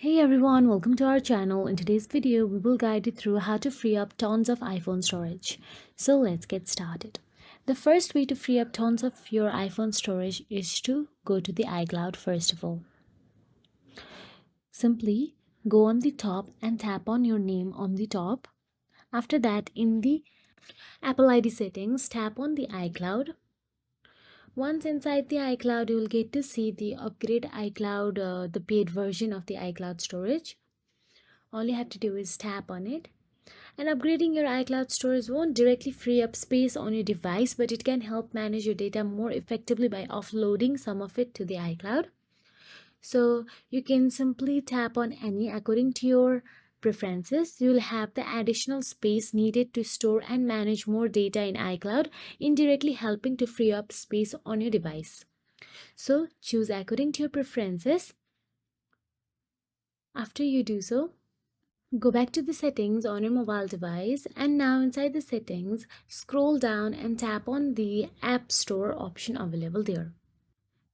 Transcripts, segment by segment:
Hey everyone, welcome to our channel. In today's video, we will guide you through how to free up tons of iPhone storage. So let's get started. The first way to free up tons of your iPhone storage is to go to the iCloud first of all. Simply go on the top and tap on your name on the top. After that, in the Apple ID settings, tap on the iCloud. Once inside the iCloud, you will get to see the upgrade iCloud, the paid version of the iCloud storage. All you have to do is tap on it. And upgrading your iCloud storage won't directly free up space on your device, but it can help manage your data more effectively by offloading some of it to the iCloud. So you can simply tap on any according to your preferences. You will have the additional space needed to store and manage more data in iCloud, indirectly helping to free up space on your device. So choose according to your preferences. After you do so, go back to the settings on your mobile device, and now inside the settings, scroll down and tap on the App Store option available there.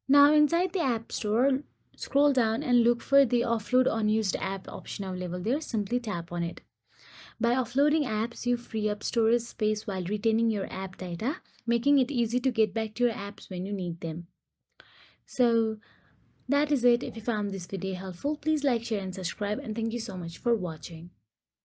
Now inside the App Store, scroll down and look for the Offload Unused App option available there. Simply tap on it. By offloading apps, you free up storage space while retaining your app data, making it easy to get back to your apps when you need them. So that is it. If you found this video helpful, please like, share and subscribe, and thank you so much for watching.